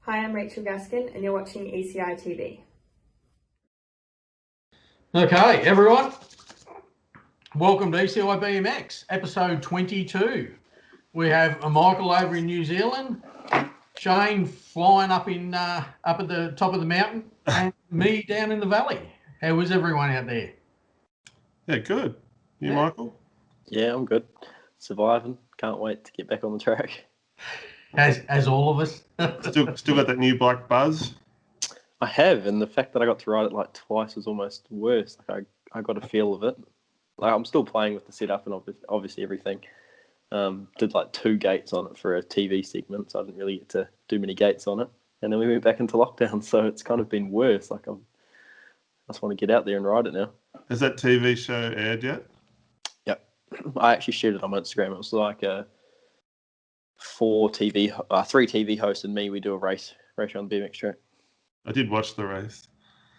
Hi, I'm Rachel Gaskin, and you're watching ECITV. Okay, everyone, welcome to ECI BMX, episode 22. We have Michael over in New Zealand, Shane flying up at the top of the mountain, and me down in the valley. How is everyone out there? Yeah, good. You, Michael? Yeah, I'm good. Surviving. Can't wait to get back on the track. As all of us. Still got that new bike buzz? I have, and the fact that I got to ride it like twice was almost worse. Like I got a feel of it. Like I'm still playing with the setup and obviously everything. Did like 2 gates on it for a TV segment, so I didn't really get to do many gates on it. And then we went back into lockdown, so it's kind of been worse. Like I just want to get out there and ride it now. Has that TV show aired yet? Yep. I actually shared it on my Instagram. It was like a 3 TV hosts and me. We do a race around the BMX track. I did watch the race.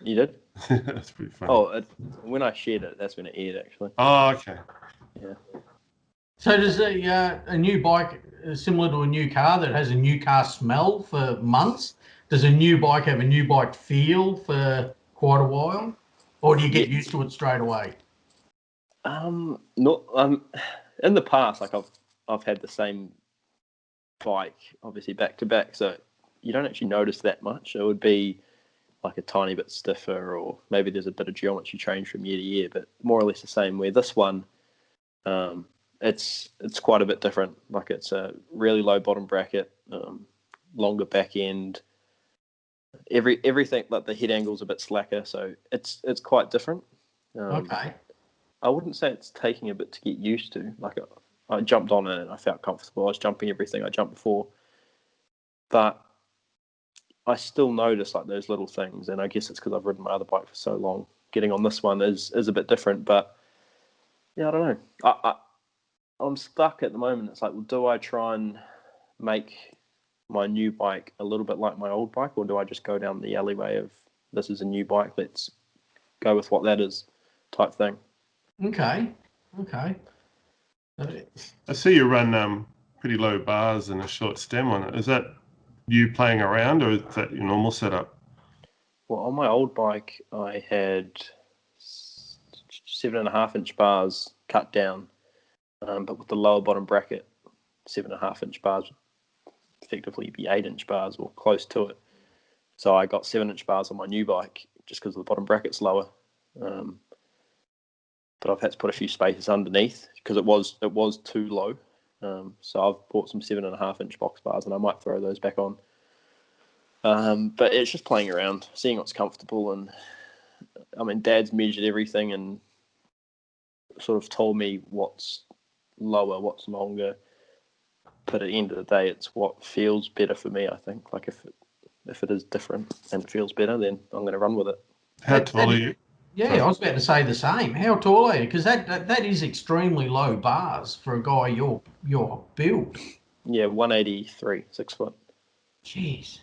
You did? That's pretty funny. Oh, when I shared it, that's when it aired, actually. Oh, okay. Yeah. So does a new bike, similar to a new car that has a new car smell for months, does a new bike have a new bike feel for quite a while? Or do you get used to it straight away? In the past, like I've had the same bike, obviously back to back, so you don't actually notice that much. It would be like a tiny bit stiffer, or maybe there's a bit of geometry change from year to year, but more or less the same. Where this one, it's quite a bit different. Like it's a really low bottom bracket, longer back end. Everything, like the head angle's a bit slacker, so it's quite different. Okay. I wouldn't say it's taking a bit to get used to. Like I jumped on it and I felt comfortable. I was jumping everything I jumped before, but I still notice like those little things, and I guess it's because I've ridden my other bike for so long. Getting on this one is a bit different, but yeah, I don't know. I'm stuck at the moment. It's like, well, do I try and make my new bike a little bit like my old bike, or do I just go down the alleyway of this is a new bike, let's go with what that is type thing? Okay. I see you run pretty low bars and a short stem on it. Is that you playing around, or is that your normal setup? Well, on my old bike, I had 7.5-inch bars cut down, but with the lower bottom bracket, 7.5-inch bars would effectively be 8-inch bars or close to it. So I got 7-inch bars on my new bike just because the bottom bracket's lower. But I've had to put a few spaces underneath because it was too low. So I've bought some 7.5-inch box bars, and I might throw those back on. But it's just playing around, seeing what's comfortable. And I mean, Dad's measured everything and sort of told me what's lower, what's longer. But at the end of the day, it's what feels better for me, I think. Like if it is different and it feels better, then I'm going to run with it. How tall are you? Yeah, I was about to say the same. How tall are you? Because that is extremely low bars for a guy your build. Yeah, 183, 6 foot. Jeez.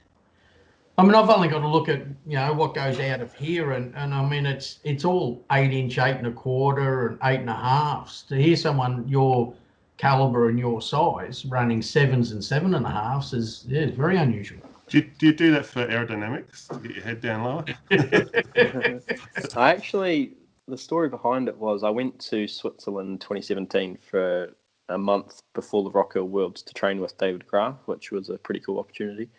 I mean, I've only got to look at what goes out of here, and I mean it's all 8-inch, 8 1/4, and 8 1/2. To hear someone your caliber and your size running 7s and 7 1/2 is very unusual. Do you do that for aerodynamics to get your head down lower? The story behind it was I went to Switzerland 2017 for a month before the Rock Hill Worlds to train with David Graf, which was a pretty cool opportunity.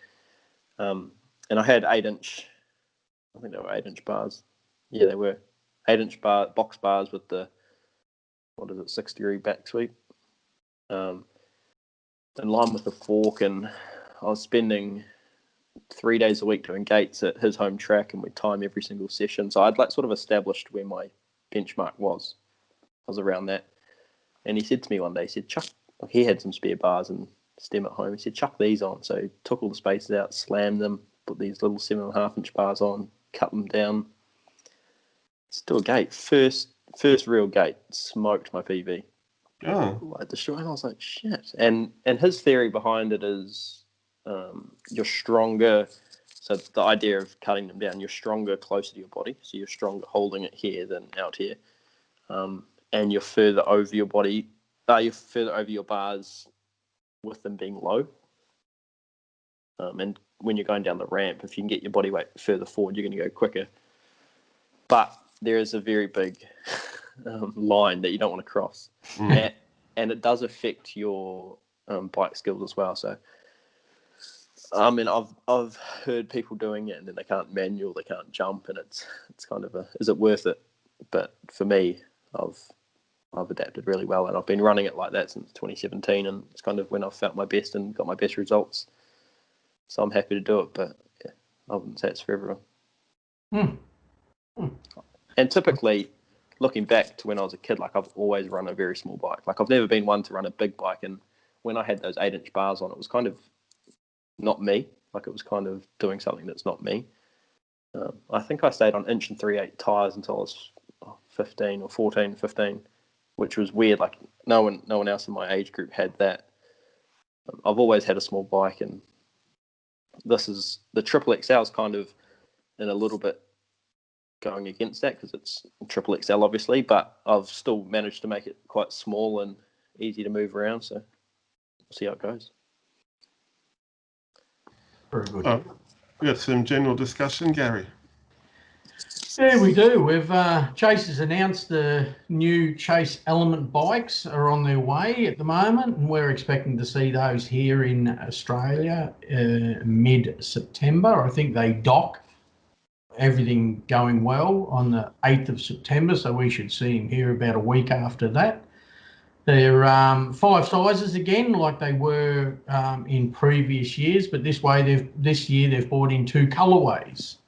And I had 8-inch, I think they were 8-inch bars. Yeah, they were 8-inch box bars with the 6-degree back sweep. In line with the fork, and I was spending 3 days a week doing gates at his home track, and we'd time every single session. So I'd like sort of established where my benchmark was. I was around that. And he said to me one day, he said, chuck, like he had some spare bars and stem at home. He said, chuck these on. So he took all the spaces out, slammed them, put these little 7.5-inch bars on, cut them down. Let's do a gate. First real gate, smoked my PB. Oh. Like destroyed. I was like, shit. And his theory behind it is you're stronger. So the idea of cutting them down, you're stronger closer to your body. So you're stronger holding it here than out here. And you're further over your body. You're further over your bars with them being low. And when you're going down the ramp, if you can get your body weight further forward, you're going to go quicker. But there is a very big line that you don't want to cross. And it does affect your bike skills as well. So, I mean, I've heard people doing it and then they can't manual, they can't jump, and it's kind of is it worth it? But for me, I've adapted really well, and I've been running it like that since 2017, and it's kind of when I've felt my best and got my best results. So I'm happy to do it, but yeah, I wouldn't say it's for everyone. And typically, looking back to when I was a kid, like I've always run a very small bike. Like I've never been one to run a big bike, and when I had those 8-inch bars on, it was kind of not me. Like it was kind of doing something that's not me. I think I stayed on 1 3/8 tyres until I was 15 or 14, 15, which was weird. Like no one else in my age group had that. I've always had a small bike, and this is the triple XL is kind of in a little bit going against that because it's triple XL obviously, but I've still managed to make it quite small and easy to move around, so we'll see how it goes. Very good. We got some general discussion, Gary. Yeah, we do. We've Chase has announced the new Chase Element bikes are on their way at the moment, and we're expecting to see those here in Australia mid-September. I think they dock, everything going well, on the 8th of September, so we should see them here about a week after that. They're 5 sizes again, like they were in previous years, but this year they've brought in 2 colorways.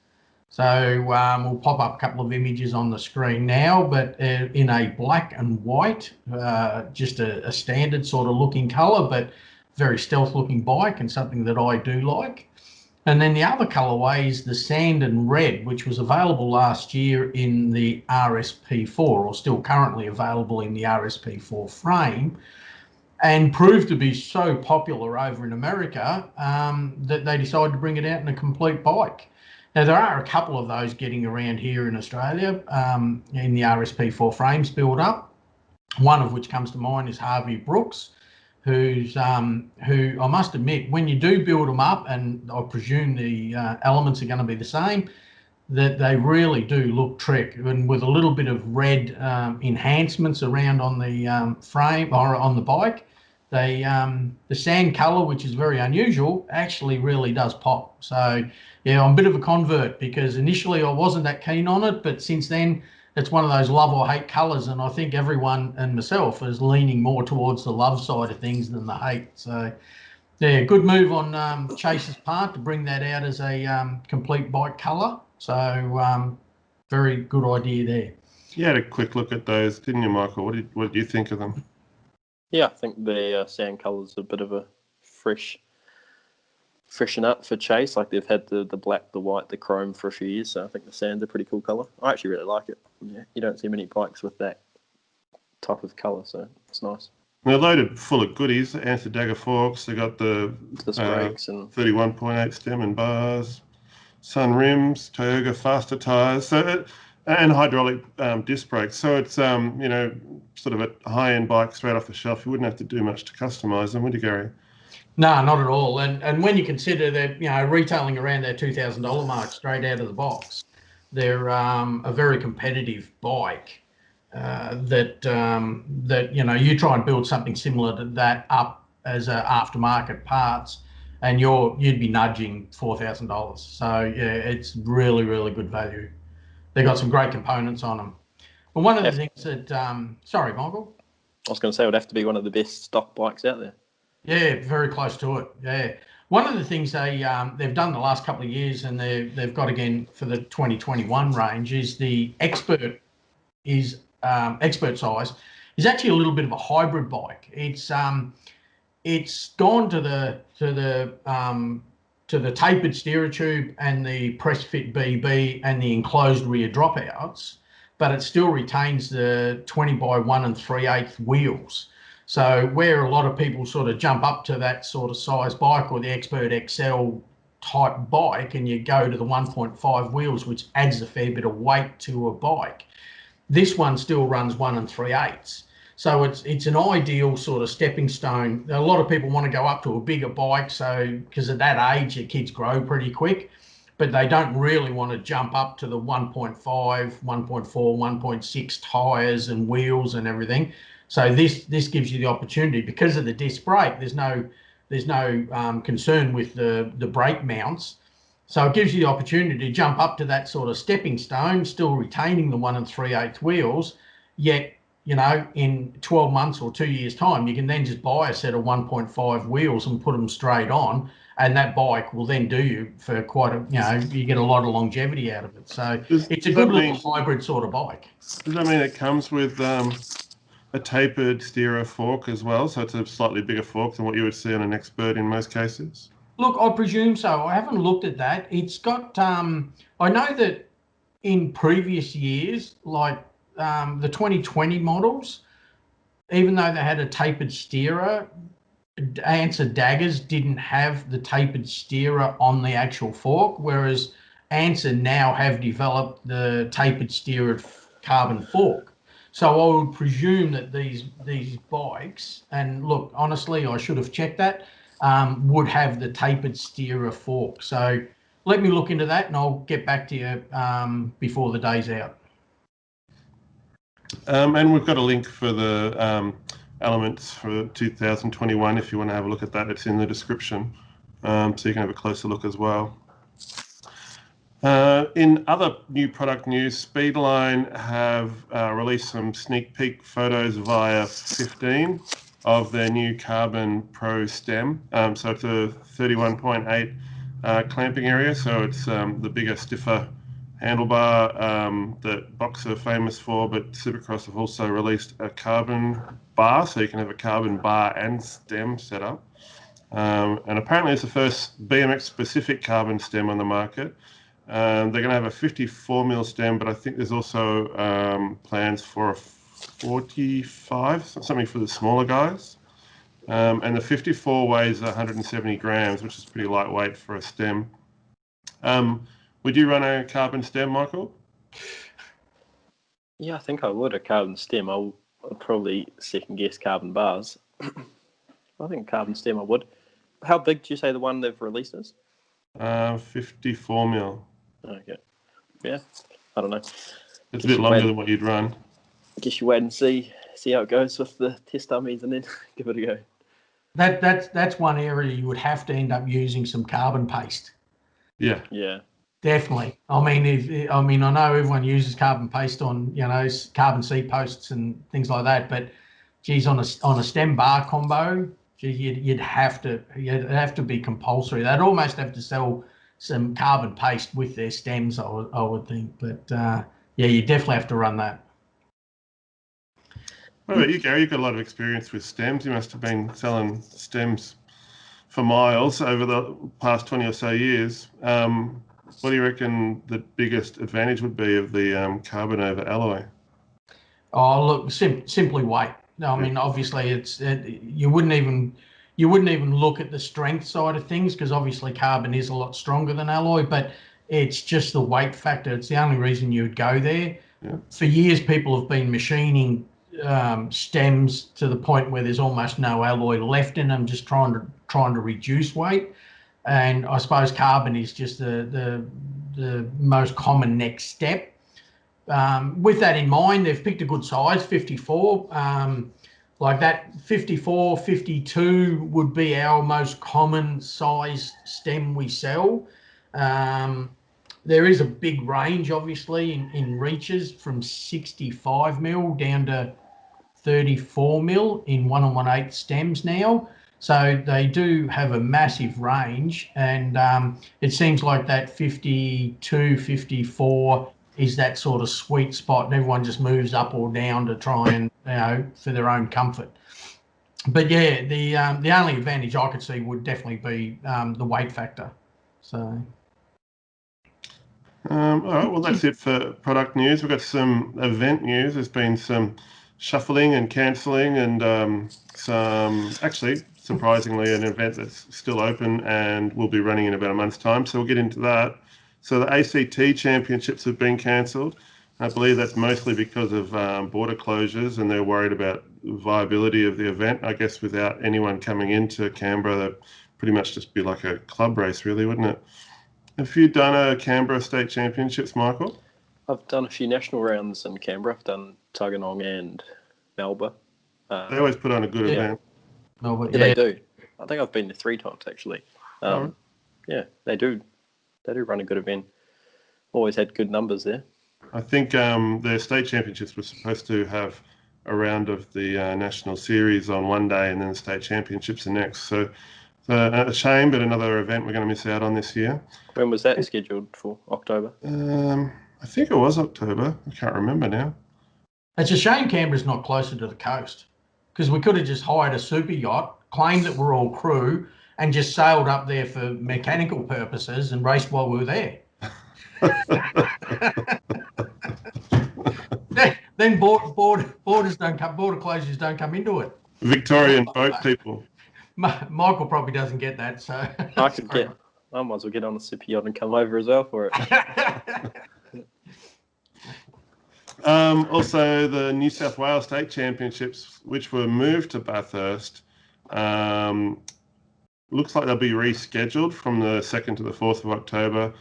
So we'll pop up a couple of images on the screen now, but in a black and white, just a standard sort of looking color, but very stealth looking bike, and something that I do like. And then the other colourway is the sand and red, which was available last year in the RSP4, or still currently available in the RSP4 frame, and proved to be so popular over in America that they decided to bring it out in a complete bike. Now, there are a couple of those getting around here in Australia in the RSP4 frames build up. One of which comes to mind is Harvey Brooks, who I must admit, when you do build them up, and I presume the elements are going to be the same, that they really do look trick, and with a little bit of red enhancements around on the frame or on the bike, the sand color, which is very unusual, actually really does pop. So yeah, I'm a bit of a convert, because initially I wasn't that keen on it, but since then it's one of those love or hate colors, and I think everyone and myself is leaning more towards the love side of things than the hate. So yeah, good move on Chase's part to bring that out as a complete bike color. So very good idea there. You had a quick look at those, didn't you, Michael? What did you think of them? Yeah, I think the sand colour's a bit of a freshen up for Chase. Like they've had the black, the white, the chrome for a few years, so I think the sand's a pretty cool colour. I actually really like it. Yeah, you don't see many bikes with that type of colour, so it's nice. They're loaded full of goodies. Answer Dagger forks. They got the brakes and 31.8 stem and bars, sun rims, Tioga Fastr tires, and hydraulic disc brakes. So it's sort of a high-end bike straight off the shelf. You wouldn't have to do much to customise them, would you, Gary? No, not at all. And when you consider that, retailing around that $2,000 mark straight out of the box, they're a very competitive bike. That you try and build something similar to that up as aftermarket parts, and you'd be nudging $4,000. So yeah, it's really, really good value. They've got some great components on them. But one of the things that sorry, Michael. I was going to say it would have to be one of the best stock bikes out there. Yeah, very close to it. Yeah. One of the things they've done the last couple of years, and they've got again for the 2021 range, is the Expert size is actually a little bit of a hybrid bike. It's gone to the tapered steerer tube and the press fit BB and the enclosed rear dropouts, but it still retains the 20 by 1 3/8 wheels. So where a lot of people sort of jump up to that sort of size bike or the Expert XL type bike, and you go to the 1.5 wheels, which adds a fair bit of weight to a bike, this one still runs 1 3/8. So it's an ideal sort of stepping stone. A lot of people want to go up to a bigger bike, so because at that age, your kids grow pretty quick, but they don't really want to jump up to the 1.5, 1.4, 1.6 tires and wheels and everything. So this gives you the opportunity, because of the disc brake. There's no concern with the brake mounts. So it gives you the opportunity to jump up to that sort of stepping stone, still retaining the 1 3/8 wheels, yet, you know, in 12 months or 2 years' time, you can then just buy a set of 1.5 wheels and put them straight on, and that bike will then do you for quite a, you know, you get a lot of longevity out of it. So it's a good little hybrid sort of bike. Does that mean it comes with a tapered steerer fork as well? So it's a slightly bigger fork than what you would see on an Expert in most cases? Look, I presume so. I haven't looked at that. It's got, I know that in previous years, like the 2020 models, even though they had a tapered steerer, Answer Daggers didn't have the tapered steerer on the actual fork, whereas Answer now have developed the tapered steered carbon fork. So I would presume that these bikes, and look, honestly, I should have checked that, would have the tapered steerer fork. So let me look into that, and I'll get back to you before the day's out. And we've got a link for the elements for 2021 if you want to have a look at that. It's in the description, so you can have a closer look as well. In other new product news, Speedline have released some sneak peek photos via 15 of their new Carbon Pro stem. So it's a 31.8 clamping area, so it's the bigger, stiffer handlebar that Boxer are famous for, but Supercross have also released a carbon bar, so you can have a carbon bar and stem setup. And apparently it's the first BMX specific carbon stem on the market. They're going to have a 54mm stem, but I think there's also plans for a 45, something for the smaller guys. And the 54 weighs 170 grams, which is pretty lightweight for a stem. Would you run a carbon stem, Michael? Yeah, I think I would, a carbon stem. I'd probably second guess carbon bars. I think carbon stem I would. How big do you say the one they've released is? 54mm. Okay. Yeah, I don't know. It's a bit longer than what you'd run. I guess you wait and see how it goes with the test dummies and then give it a go. That's one area you would have to end up using some carbon paste. Yeah. Yeah. Definitely. I mean, I know everyone uses carbon paste on, you know, carbon seat posts and things like that, but geez, on a stem bar combo, geez, you'd have to be compulsory. They'd almost have to sell some carbon paste with their stems, I would think. But yeah, you definitely have to run that. What about you, Gary? You've got a lot of experience with stems. You must have been selling stems for miles over the past 20 or so years. What do you reckon the biggest advantage would be of the carbon over alloy? Oh, look, simply weight. I mean, obviously, you wouldn't even look at the strength side of things, because obviously carbon is a lot stronger than alloy, but it's just the weight factor. It's the only reason you would go there. Yeah. For years, people have been machining stems to the point where there's almost no alloy left in them, just trying to reduce weight. And I suppose carbon is just the most common next step. With that in mind, they've picked a good size, 54. Like that 54, 52 would be our most common size stem we sell. There is a big range, obviously, in reaches from 65mm down to 34mm in 1 1/8 stems now. So they do have a massive range, and it seems like that 52, 54 is that sort of sweet spot, and everyone just moves up or down to try and, you know, for their own comfort. But yeah, the only advantage I could see would definitely be the weight factor. So. All right, well, that's it for product news. We've got some event news. There's been some shuffling and cancelling, and some, actually, surprisingly, an event that's still open and will be running in about a month's time. So we'll get into that. So the ACT championships have been cancelled. I believe that's mostly because of border closures, and they're worried about viability of the event. I guess without anyone coming into Canberra, that'd pretty much just be like a club race, really, wouldn't it? Have you done a Canberra State Championships, Michael? I've done a few national rounds in Canberra. I've done Tuggeranong and Melbourne. They always put on a good event. Melbourne, Yeah, they do. I think I've been there 3 times actually. Oh. Yeah, they do. They do run a good event. Always had good numbers there. I think the state championships were supposed to have a round of the national series on one day, and then the state championships the next. So a shame, but another event we're going to miss out on this year. When was that scheduled for? October? I think it was October. I can't remember now. It's a shame Canberra's not closer to the coast, because we could have just hired a super yacht, claimed that we're all crew, and just sailed up there for mechanical purposes and raced while we were there. Then border closures don't come into it. Victorian boat people. Michael probably doesn't get that, so I might as well get on a super yacht and come over as well for it. Also, the New South Wales State Championships, which were moved to Bathurst, looks like they'll be rescheduled from the 2nd to the 4th of October.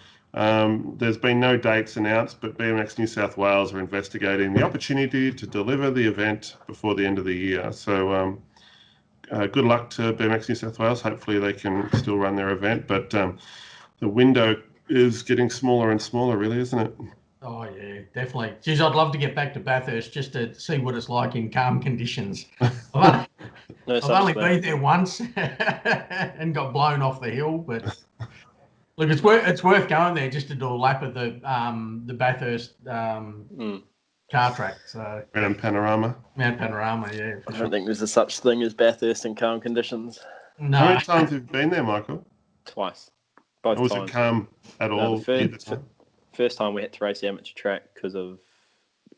There's been no dates announced, but BMX New South Wales are investigating the opportunity to deliver the event before the end of the year. So good luck to BMX New South Wales. Hopefully they can still run their event, but the window is getting smaller and smaller, really, isn't it? Oh, yeah, definitely. Geez, I'd love to get back to Bathurst just to see what it's like in calm conditions. I've only been there once and got blown off the hill, but look, it's worth going there just to do a lap of the Bathurst car track. So Mount Panorama. Mount Panorama, yeah. I don't think there's a such thing as Bathurst in calm conditions. No. How many times have you been there, Michael? Twice. Both was times. it calm at all? First time we had to race the amateur track because of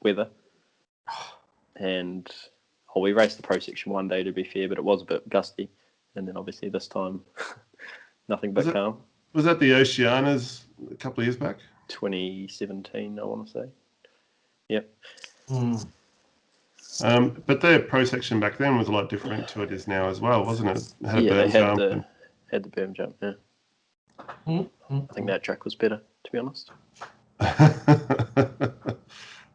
weather. And we raced the pro section one day, to be fair, but it was a bit gusty. And then obviously this time, nothing but calm. Was that the Oceanas a couple of years back? 2017, I want to say. Yep. But their pro section back then was a lot different to it is now as well, wasn't it? They had the berm jump, yeah. I think that track was better, to be honest.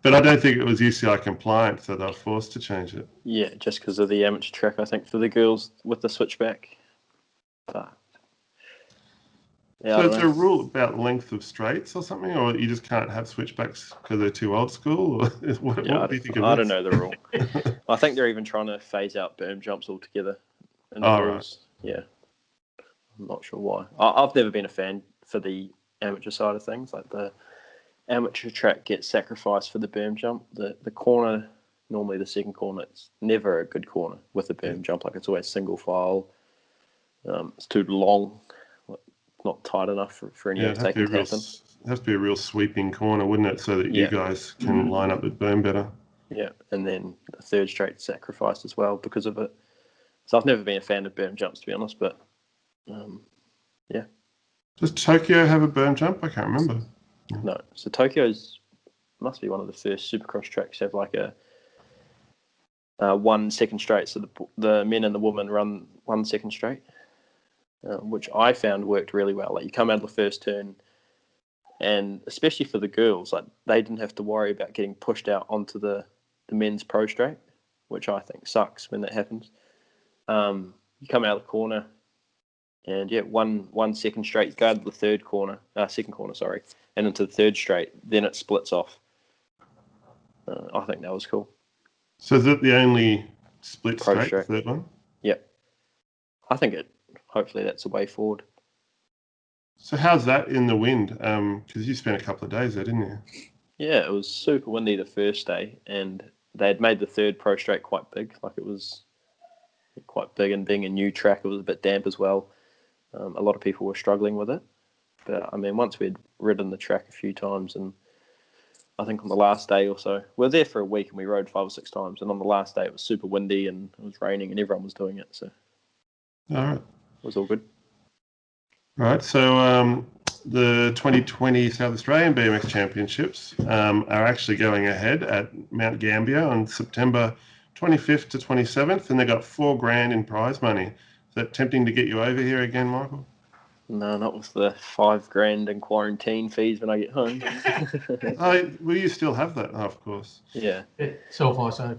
But I don't think it was UCI compliant, so they were forced to change it. Yeah, just because of the amateur track, I think, for the girls with the switchback. But, yeah, so is there a rule about length of straights or something, or you just can't have switchbacks because they're too old school? Or what do you think of I don't know the rule. I think they're even trying to phase out berm jumps altogether. Right. Yeah. I'm not sure why. I've never been a fan for the amateur side of things. Like the amateur track gets sacrificed for the berm jump. The corner, normally the second corner, it's never a good corner with a berm jump. Like it's always single file. It's too long, not tight enough for any overtaking to happen. It has to be a real sweeping corner, wouldn't it? So that you guys can line up the berm better. Yeah, and then the third straight sacrificed as well because of it. So I've never been a fan of berm jumps, to be honest, but yeah. Does Tokyo have a berm jump? I can't remember. No. So Tokyo's must be one of the first supercross tracks to have like a 1 second straight. So the men and the women run 1 second straight, which I found worked really well. Like you come out of the first turn, and especially for the girls, like they didn't have to worry about getting pushed out onto the men's pro straight, which I think sucks when that happens. You come out of the corner, and 1 second straight, go to the second corner, and into the third straight, then it splits off. I think that was cool. So is it the only split pro straight, the third one? Yep. I think hopefully that's the way forward. So how's that in the wind? Because you spent a couple of days there, didn't you? Yeah, it was super windy the first day, and they had made the third pro straight quite big. Like it was quite big, and being a new track, it was a bit damp as well. A lot of people were struggling with it. But, I mean, once we'd ridden the track a few times, and I think on the last day or so, we were there for a week and we rode 5 or 6 times. And on the last day, it was super windy and it was raining and everyone was doing it. So all right. it was all good. Right. So the 2020 South Australian BMX Championships are actually going ahead at Mount Gambier on September 25th to 27th, and they got $4,000 in prize money. Is that tempting to get you over here again, Michael? No, not with the $5,000 in quarantine fees when I get home. Will you still have that? Oh, of course. Yeah. Self-ISO.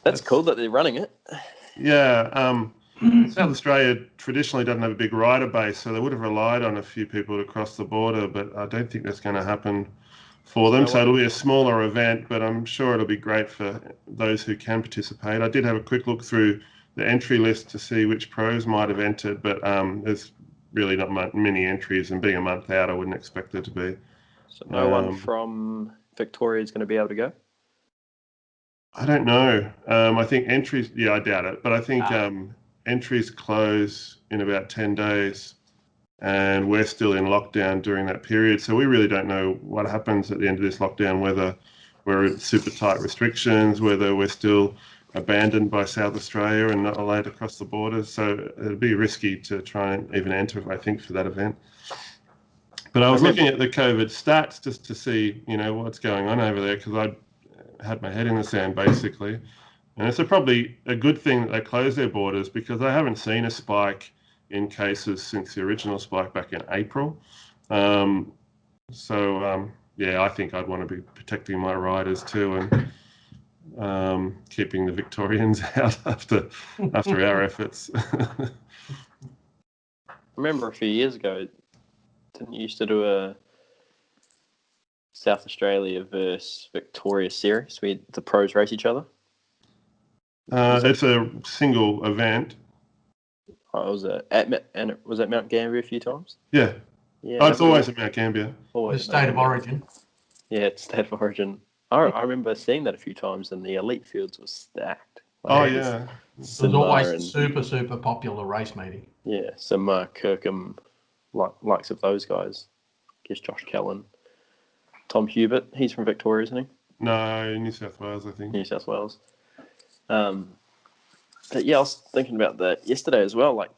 That's cool that they're running it. Yeah. South Australia traditionally doesn't have a big rider base, so they would have relied on a few people to cross the border, but I don't think that's going to happen for them. So it'll be a smaller event, but I'm sure it'll be great for those who can participate. I did have a quick look through the entry list to see which pros might have entered, but there's really not many entries, and being a month out, I wouldn't expect there to be. So no one from Victoria is going to be able to go? I don't know. I think entries, I doubt it, but I think entries close in about 10 days, and we're still in lockdown during that period. So we really don't know what happens at the end of this lockdown, whether we're in super tight restrictions, whether we're still abandoned by South Australia and not allowed to cross the borders. So it'd be risky to try and even enter, I think, for that event. But I was looking at the COVID stats just to see, what's going on over there, because I had my head in the sand, basically. And it's probably a good thing that they closed their borders, because I haven't seen a spike in cases since the original spike back in April. I think I'd want to be protecting my riders too, and keeping the Victorians out after our efforts. I remember a few years ago, didn't you used to do a South Australia versus Victoria series where the pros race each other? It's a single event. Oh, was at Mount Gambier a few times? Yeah. It's always at Mount Gambier. The state of origin. Yeah, it's state of origin. I remember seeing that a few times, and the elite fields were stacked. Yeah. It was always a super, super popular race meeting. Yeah, Simma, Kirkham, likes of those guys. I guess Josh Kellen. Tom Hubert, he's from Victoria, isn't he? No, New South Wales, I think. New South Wales. But yeah, I was thinking about that yesterday as well. Like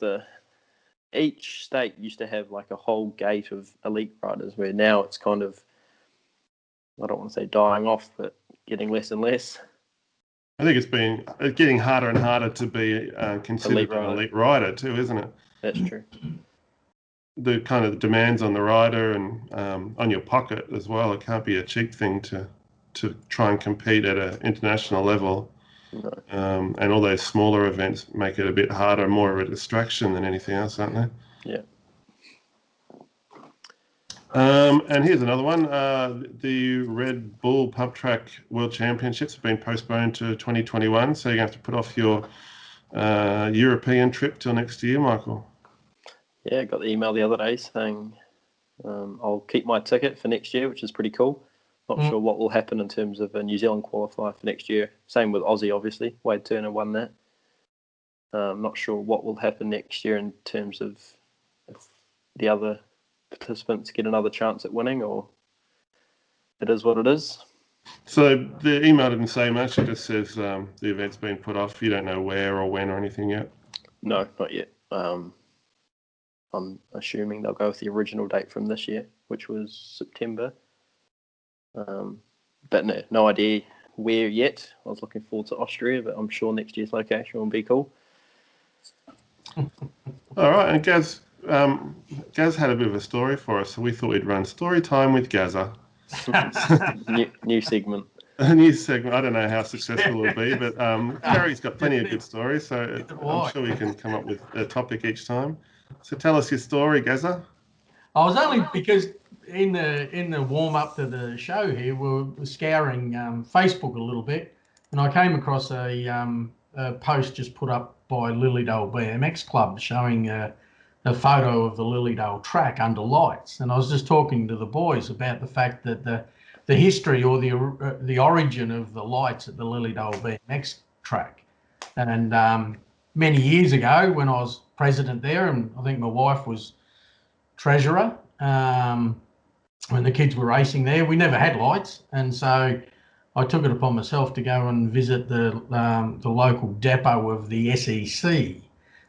each state used to have like a whole gate of elite riders, where now it's kind of, I don't want to say dying off, but getting less and less. I think it's getting harder and harder to be considered an elite rider too, isn't it? That's true. The kind of demands on the rider and on your pocket as well. It can't be a cheap thing to try and compete at an international level. No. And all those smaller events make it a bit harder, more of a distraction than anything else, aren't they? Yeah. And here's another one. The Red Bull Pub Track World Championships have been postponed to 2021, so you're going to have to put off your European trip till next year, Michael. Yeah, I got the email the other day saying I'll keep my ticket for next year, which is pretty cool. Not sure what will happen in terms of a New Zealand qualifier for next year. Same with Aussie, obviously. Wade Turner won that. Not sure what will happen next year in terms of if the other participants get another chance at winning, or it is what it is. So the email didn't say much. It just says the event's been put off. You don't know where or when or anything yet? No, not yet. I'm assuming they'll go with the original date from this year, which was September. But no idea where yet. I was looking forward to Austria, but I'm sure next year's location will be cool. All right, and Gaz had a bit of a story for us, so we thought we'd run story time with Gazza. new segment. A new segment. I don't know how successful it'll be, but Gary's got plenty of good stories, so I'm sure we can come up with a topic each time. So tell us your story, Gazza. I was only because in the warm up to the show here, we were scouring Facebook a little bit, and I came across a post just put up by Lilydale BMX Club showing a photo of the Lilydale track under lights, and I was just talking to the boys about the fact that the history or the origin of the lights at the Lilydale BMX track, and many years ago when I was president there, and I think my wife was treasurer. When the kids were racing there, we never had lights, and so I took it upon myself to go and visit the local depot of the SEC,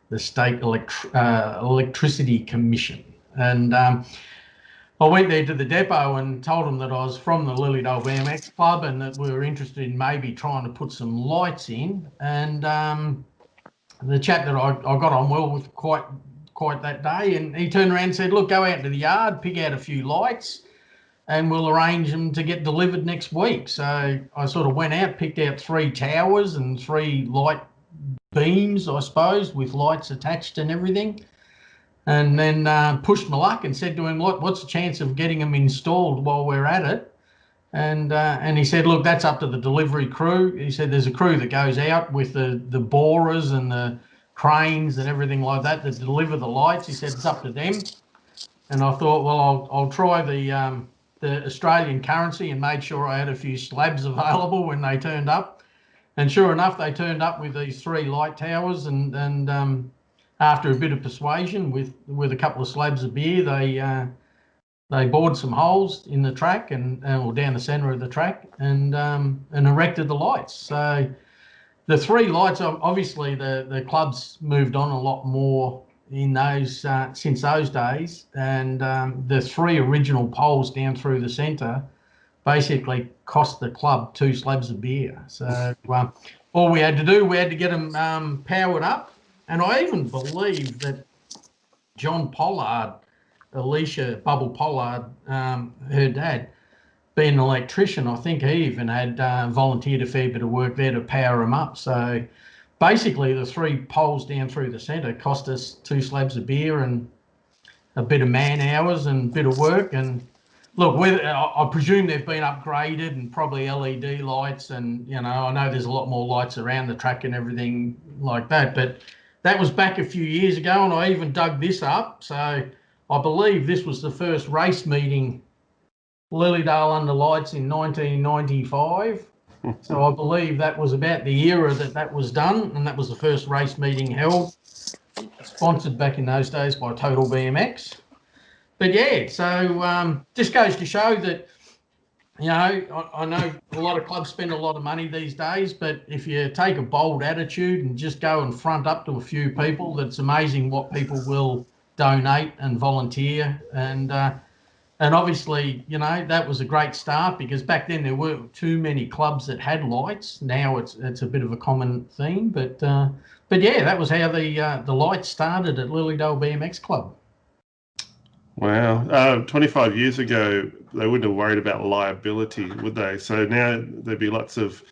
the State Electricity Commission, and I went there to the depot and told them that I was from the Lilydale BMX Club and that we were interested in maybe trying to put some lights in. And the chap that I got on well with quite that day, and he turned around and said, look, go out to the yard, pick out a few lights, and we'll arrange them to get delivered next week. So I sort of went out, picked out 3 towers and 3 light beams, I suppose, with lights attached and everything. And then pushed my luck and said to him, look, what's the chance of getting them installed while we're at it? And he said, look, that's up to the delivery crew. He said there's a crew that goes out with the borers and the cranes and everything like that deliver the lights. He said it's up to them. And I thought, well, I'll try the Australian currency and made sure I had a few slabs available when they turned up. And sure enough, they turned up with these 3 light towers and after a bit of persuasion with a couple of slabs of beer, they bored some holes in the track or down the centre of the track and erected the lights. So the 3 lights, obviously the club's moved on a lot more in those since those days, and the 3 original poles down through the centre basically cost the club 2 slabs of beer. So all we had to do, we had to get them powered up. And I even believe that John Pollard, Alicia Bubble Pollard, her dad, being an electrician, I think he even had volunteered a fair bit of work there to power them up. So basically the 3 poles down through the centre cost us 2 slabs of beer and a bit of man hours and a bit of work. And look, I presume they've been upgraded and probably LED lights, and I know there's a lot more lights around the track and everything like that, but that was back a few years ago, and I even dug this up. So I believe this was the first race meeting, Lilydale under lights, in 1995. So I believe that was about the era that was done, and that was the first race meeting held, sponsored back in those days by Total BMX. But yeah, so just goes to show that, I know a lot of clubs spend a lot of money these days, but if you take a bold attitude and just go and front up to a few people, it's amazing what people will donate and volunteer. And obviously, that was a great start, because back then there weren't too many clubs that had lights. Now it's a bit of a common theme, but yeah, that was how the lights started at Lilydale BMX Club. Wow. 25 years ago, they wouldn't have worried about liability, would they? So now there'd be lots of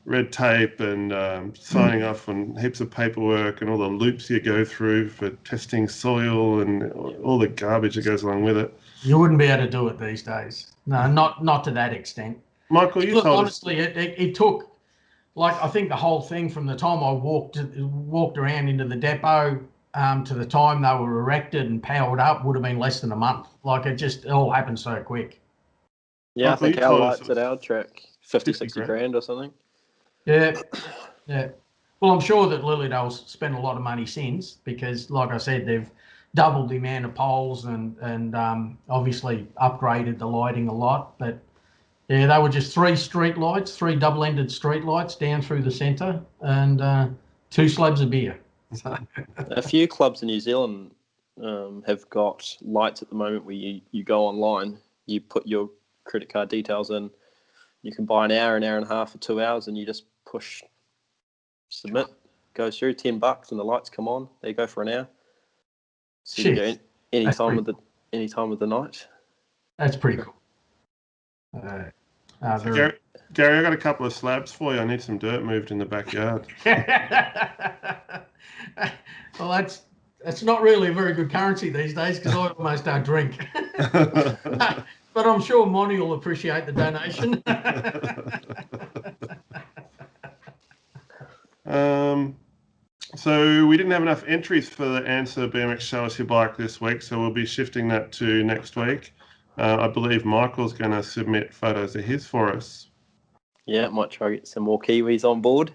red tape and signing off on heaps of paperwork and all the loops you go through for testing soil and all the garbage that goes along with it. You wouldn't be able to do it these days. No, not to that extent. Michael, you told honestly, it took, I think the whole thing from the time I walked around into the depot to the time they were erected and powered up would have been less than a month. It all happened so quick. Yeah, I think our lights at our track, 50-60 grand or something. Yeah. Well, I'm sure that Lilydale's spent a lot of money since, because, like I said, they've doubled the amount of poles and obviously upgraded the lighting a lot. But yeah, they were just 3 street lights, 3 double-ended street lights down through the centre, and 2 slabs of beer. So. A few clubs in New Zealand have got lights at the moment where you go online, you put your credit card details in, you can buy an hour and a half or 2 hours, and you just push submit, goes through, $10, and the lights come on. They go for an hour. So you can go any time of the night. That's pretty cool. Gary, I got a couple of slabs for you. I need some dirt moved in the backyard. Well, that's not really a very good currency these days, because I almost don't drink. But I'm sure Monty will appreciate the donation. So we didn't have enough entries for the Answer BMX Show Us Your Bike this week, so we'll be shifting that to next week. I believe Michael's going to submit photos of his for us. Yeah, might try to get some more Kiwis on board.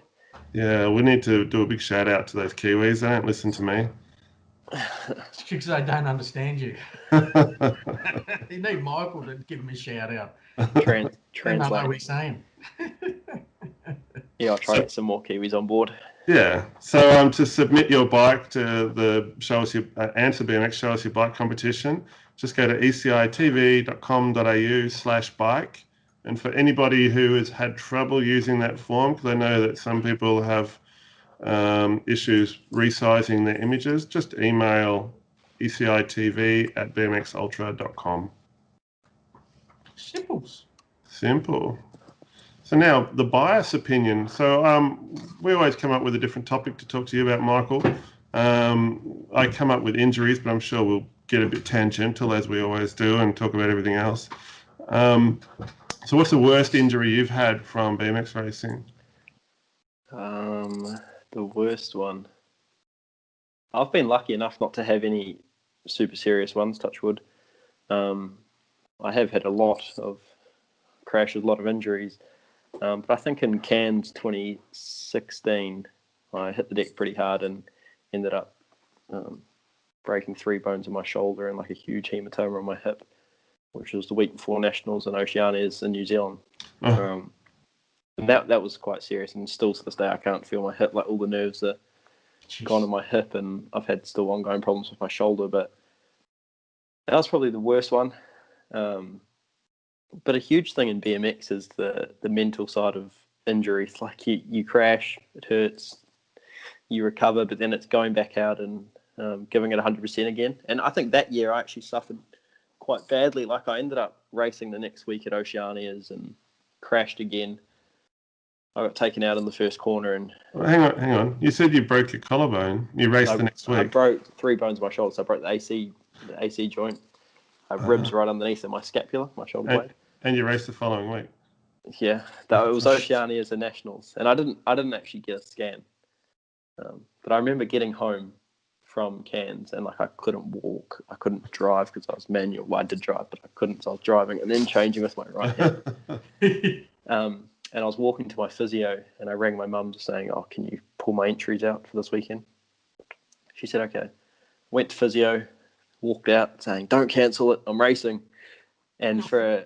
Yeah, we need to do a big shout out to those Kiwis. They don't listen to me. It's because they don't understand you. You need Michael to give him a shout out. Translate. They know what he's saying. Yeah, I'll try to get some more Kiwis on board. Yeah. So to submit your bike to the Show Us Your Answer BMX Show Us Your Bike competition, just go to ecitv.com.au/bike. And for anybody who has had trouble using that form, because I know that some people have issues resizing their images, just email ecitv@bmxultra.com. Simple. So now the bias opinion. So we always come up with a different topic to talk to you about, Michael. I come up with injuries, but I'm sure we'll get a bit tangential as we always do and talk about everything else. So what's the worst injury you've had from BMX racing? The worst one. I've been lucky enough not to have any super serious ones, touch wood. I have had a lot of crashes, a lot of injuries. But I think in Cairns 2016, I hit the deck pretty hard and ended up breaking 3 bones in my shoulder and like a huge hematoma on my hip, which was the week before Nationals in Oceanias in New Zealand. And that was quite serious, and still to this day I can't feel my hip. Like all the nerves are gone in my hip, and I've had still ongoing problems with my shoulder. But that was probably the worst one. But a huge thing in BMX is the mental side of injuries. Like you crash, it hurts, you recover, but then it's going back out and giving it 100% again. And I think that year I actually suffered quite badly. Like I ended up racing the next week at Oceanias and crashed again. I got taken out in the first corner and... Well, hang on. You said you broke your collarbone. You raced the next week. I broke 3 bones in my shoulder. So I broke the AC joint. I have ribs right underneath in my scapula, my shoulder blade. And you raced the following week. Yeah, it was Oceanias and Nationals, and I didn't actually get a scan. But I remember getting home from Cairns and like I couldn't walk, I couldn't drive because I was manual. Well, I did drive, but I couldn't. So I was driving and then changing with my right hand. And I was walking to my physio, and I rang my mum just saying, "Oh, can you pull my entries out for this weekend?" She said, "Okay." Went to physio, walked out saying, "Don't cancel it. I'm racing." And for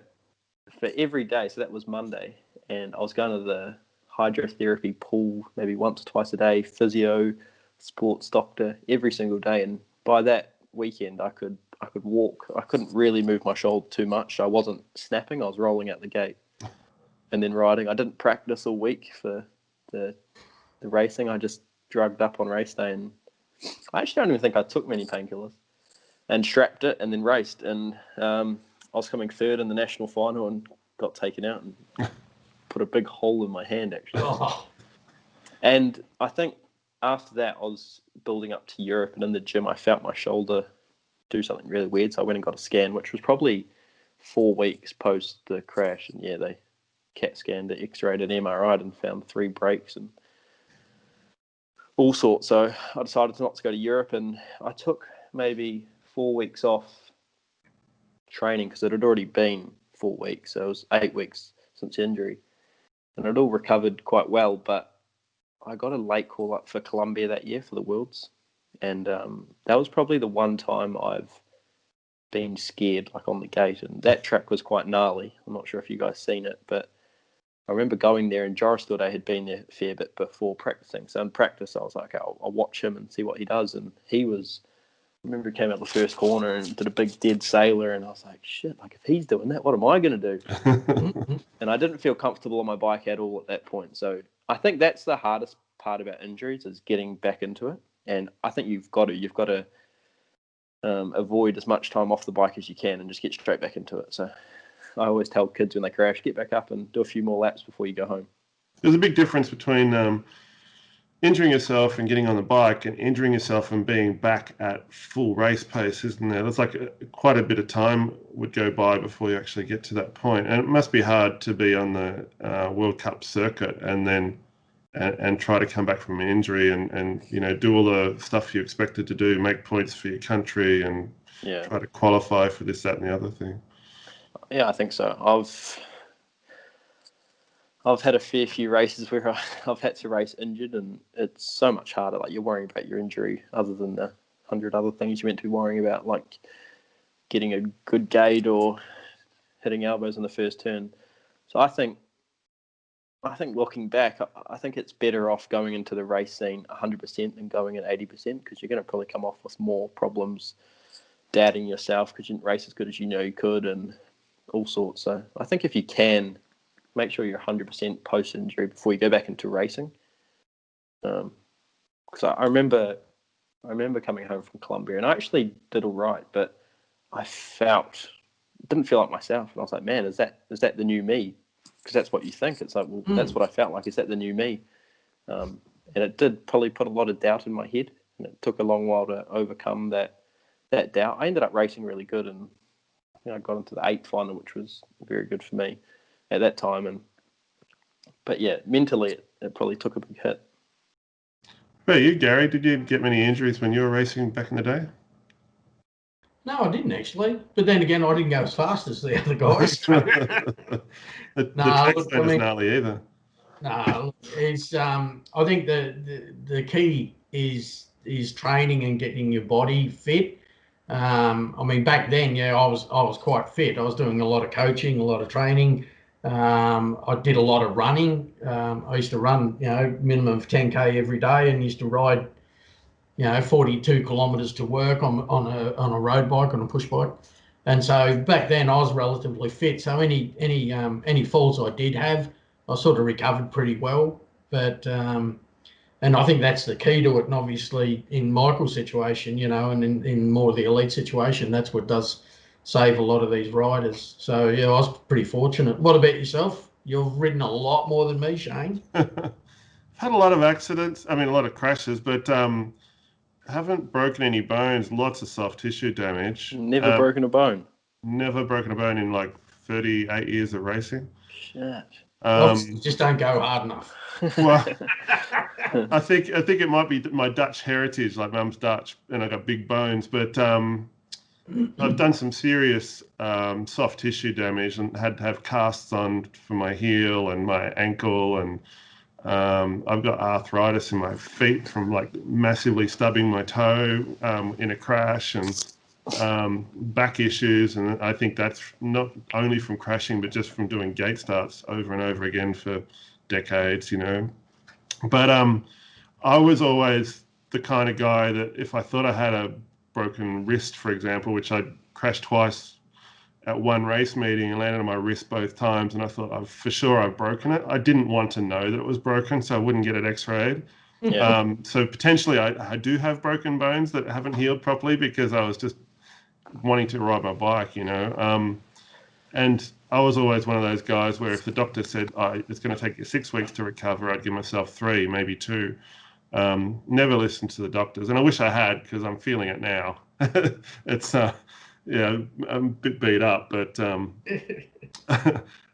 every day, so that was Monday, and I was going to the hydrotherapy pool maybe once or twice a day, physio, sports doctor, every single day. And by that weekend, I could walk. I couldn't really move my shoulder too much. I wasn't snapping. I was rolling out the gate and then riding. I didn't practice all week for the racing. I just drugged up on race day, and I actually don't even think I took many painkillers, and strapped it and then raced. And I was coming third in the national final and got taken out and put a big hole in my hand, actually. And I think after that, I was building up to Europe, and in the gym, I felt my shoulder do something really weird. So I went and got a scan, which was probably 4 weeks post the crash. And yeah, they CAT scanned it, X-rayed it, MRI'd, and found 3 breaks and all sorts. So I decided not to go to Europe, and I took maybe 4 weeks off training because it had already been 4 weeks. So it was 8 weeks since the injury, and it all recovered quite well. But I got a late call up for Colombia that year for the Worlds, and that was probably the one time I've been scared, like on the gate. And that track was quite gnarly. I'm not sure if you guys seen it, but I remember going there, and Joris thought I had been there a fair bit before practicing. So in practice, I was like, I'll watch him and see what he does. And he was, I remember he came out the first corner and did a big dead sailor, and I was like, shit, like if he's doing that, what am I going to do? And I didn't feel comfortable on my bike at all at that point. So I think that's the hardest part about injuries, is getting back into it. And I think you've got to avoid as much time off the bike as you can and just get straight back into it. So I always tell kids when they crash, get back up and do a few more laps before you go home. There's a big difference between injuring yourself and getting on the bike and injuring yourself and being back at full race pace, isn't there? There's like quite a bit of time would go by before you actually get to that point. And it must be hard to be on the World Cup circuit and then and try to come back from an injury and you know, do all the stuff you expected to do, make points for your country and try to qualify for this, that and the other thing. Yeah, I think so. I've had a fair few races where I've had to race injured, and it's so much harder. Like, you're worrying about your injury other than the 100 other things you're meant to be worrying about, like getting a good gate or hitting elbows in the first turn. So I think looking back, I think it's better off going into the race scene 100% than going at 80%, because you're going to probably come off with more problems doubting yourself because you didn't race as good as you know you could, and all sorts. So I think if you can, make sure you're 100% post-injury before you go back into racing. Because I remember coming home from Colombia, and I actually did all right, but I didn't feel like myself, and I was like, man, is that the new me? Because that's what you think. It's like, well, that's what I felt like. Is that the new me? And it did probably put a lot of doubt in my head, and it took a long while to overcome that doubt. I ended up racing really good, and I got into the 8th final, which was very good for me at that time. But yeah, mentally, it probably took a big hit. But you, Gary, did you get many injuries when you were racing back in the day? No, I didn't actually. But then again, I didn't go as fast as the other guys. The track side is gnarly either. No, it's I think the key is training and getting your body fit. I mean, back then, I was quite fit. I was doing a lot of coaching, a lot of training. I did a lot of running. I used to run, minimum of 10K every day, and used to ride, 42 kilometres to work on a road bike, on a push bike. And so back then I was relatively fit. So any falls I did have, I sort of recovered pretty well. But and I think that's the key to it. And obviously in Michael's situation, and in more of the elite situation, that's what does save a lot of these riders. So yeah, I was pretty fortunate. What about yourself? You've ridden a lot more than me, Shane. I've had a lot of accidents. I mean, a lot of crashes, but haven't broken any bones. Lots of soft tissue damage. Never broken a bone. Never broken a bone in like 38 years of racing. Shit. Just don't go hard enough. Well, I think it might be my Dutch heritage. Like mum's Dutch, and I got big bones. But I've done some serious soft tissue damage and had to have casts on for my heel and my ankle, and I've got arthritis in my feet from like massively stubbing my toe in a crash, and back issues. And I think that's not only from crashing, but just from doing gate starts over and over again for decades, But I was always the kind of guy that if I thought I had a broken wrist, for example, which I crashed twice at one race meeting and landed on my wrist both times, and I thought for sure I've broken it. I didn't want to know that it was broken, so I wouldn't get it x-rayed. Yeah. So potentially I do have broken bones that haven't healed properly because I was just wanting to ride my bike, and I was always one of those guys where if the doctor said, it's going to take you 6 weeks to recover, I'd give myself 3, maybe 2. Never listened to the doctors, and I wish I had, because I'm feeling it now. It's I'm a bit beat up, but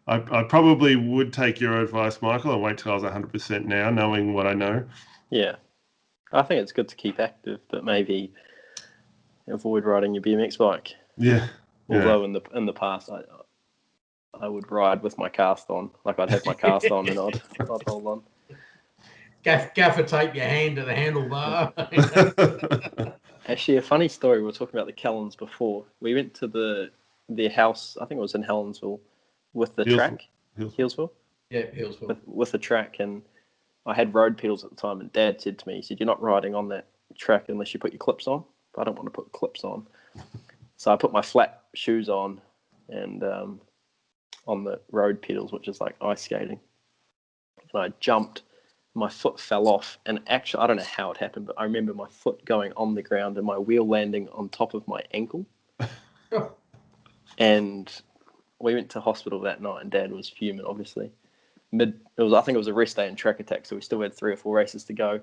I probably would take your advice, Michael, and wait till I was 100% now, knowing what I know. Yeah, I think it's good to keep active, but maybe avoid riding your BMX bike. Yeah. Although in the past, I would ride with my cast on. Like I'd have my cast on and I'd hold on. Gaffer tape your hand to the handlebar. Actually, a funny story. We were talking about the Kellens before. We went to their house. I think it was in Helensville with the track. Healesville. Yeah, Healesville. With the track, and I had road pedals at the time. And Dad said to me, he said, "You're not riding on that track unless you put your clips on." But I don't want to put clips on, so I put my flat shoes on, and on the road pedals, which is like ice skating. And I jumped. My foot fell off, and actually, I don't know how it happened, but I remember my foot going on the ground and my wheel landing on top of my ankle. And we went to hospital that night, and Dad was fuming, obviously. I think it was a rest day in Track Attack, so we still had 3 or 4 races to go,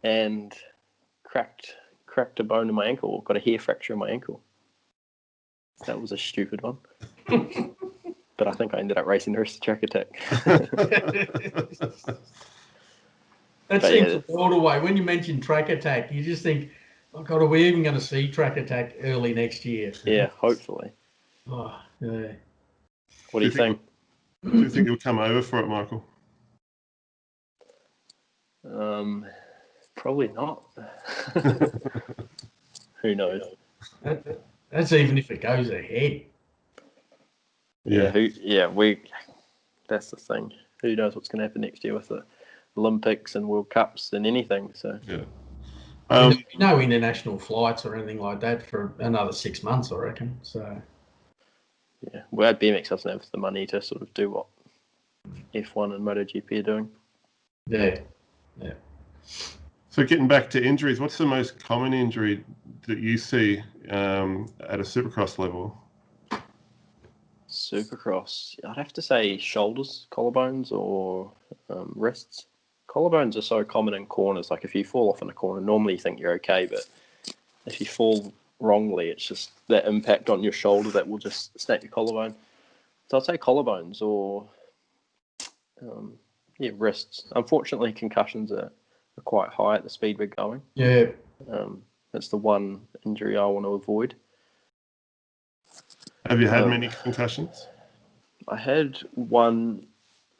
and cracked a bone in my ankle, got a hair fracture in my ankle. That was a stupid one. But I think I ended up racing the rest of Track Attack. That seems a world away. When you mention Track Attack, you just think, oh God, are we even going to see Track Attack early next year? Yeah, hopefully. Oh, yeah. What do you think? Do you think you'll come over for it, Michael? Probably not. Who knows? That's even if it goes ahead. Yeah. That's the thing. Who knows what's going to happen next year with the Olympics and World Cups and anything? So yeah, There'll be no international flights or anything like that for another 6 months, I reckon. So, yeah, well, BMX doesn't have the money to sort of do what F1 and MotoGP are doing. yeah. So getting back to injuries, what's the most common injury that you see at a Supercross level? Supercross, I'd have to say shoulders, collarbones, or wrists. Collarbones are so common in corners. Like if you fall off in a corner, normally you think you're okay, but if you fall wrongly, it's just that impact on your shoulder that will just snap your collarbone. So I'd say collarbones or wrists. Unfortunately, concussions are quite high at the speed we're going. Yeah. That's the one injury I want to avoid. Have you had many concussions? I had one.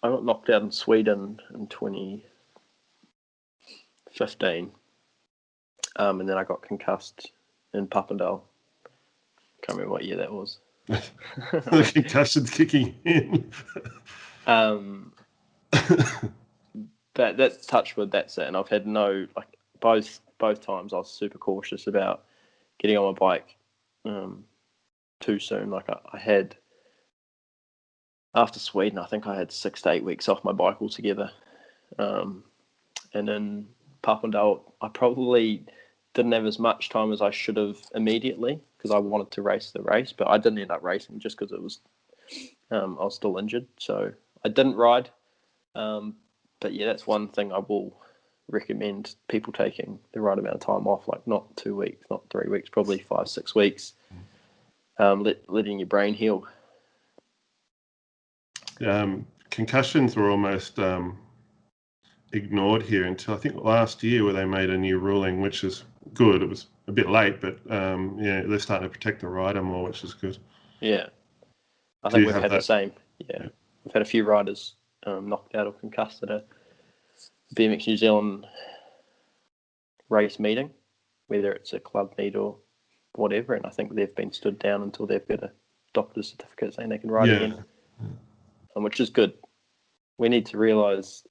I got knocked out in Sweden in 2015, and then I got concussed in Papendal. Can't remember what year that was. The concussion's kicking in. But that's touch wood. That's it. And I've had both times I was super cautious about getting on my bike too soon. Like I had after Sweden, I think I had 6 to 8 weeks off my bike altogether. And in Papendal, I probably didn't have as much time as I should have immediately because I wanted to race the race, but I didn't end up racing just because it was I was still injured, so I didn't ride. But yeah, that's one thing I will recommend people taking the right amount of time off, like not 2 weeks, not 3 weeks, probably 5, 6 weeks. Letting your brain heal. Concussions were almost ignored here until I think last year, where they made a new ruling, which is good. It was a bit late, but they're starting to protect the rider more, which is good. Yeah, I think we've had the same. Yeah, we've had a few riders knocked out or concussed at a BMX New Zealand race meeting, whether it's a club meet or whatever, and I think they've been stood down until they've got a doctor's certificate saying they can ride again, which is good. We need to realise,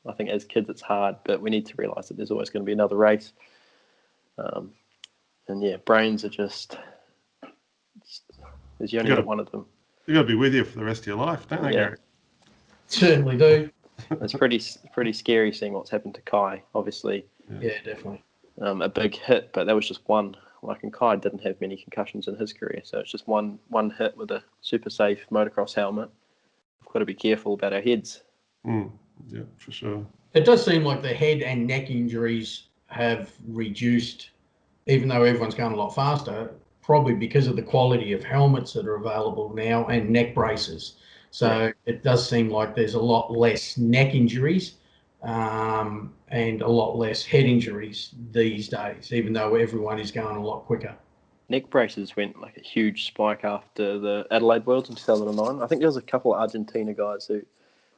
I think as kids it's hard, but we need to realise that there's always going to be another race. And yeah, brains are just, there's you only got one of them. They've got to be with you for the rest of your life, don't they, Gary? Certainly do. It's pretty scary seeing what's happened to Kai, obviously. Yeah, definitely. A big hit, but that was just one. Like, and Kai didn't have many concussions in his career, so it's just one hit with a super safe motocross helmet. We've got to be careful about our heads. Yeah, for sure. It does seem like the head and neck injuries have reduced, even though everyone's going a lot faster, probably because of the quality of helmets that are available now and neck braces. So it does seem like there's a lot less neck injuries and a lot less head injuries these days, even though everyone is going a lot quicker. Neck braces went like a huge spike after the Adelaide Worlds in 2009. I think there was a couple of Argentina guys who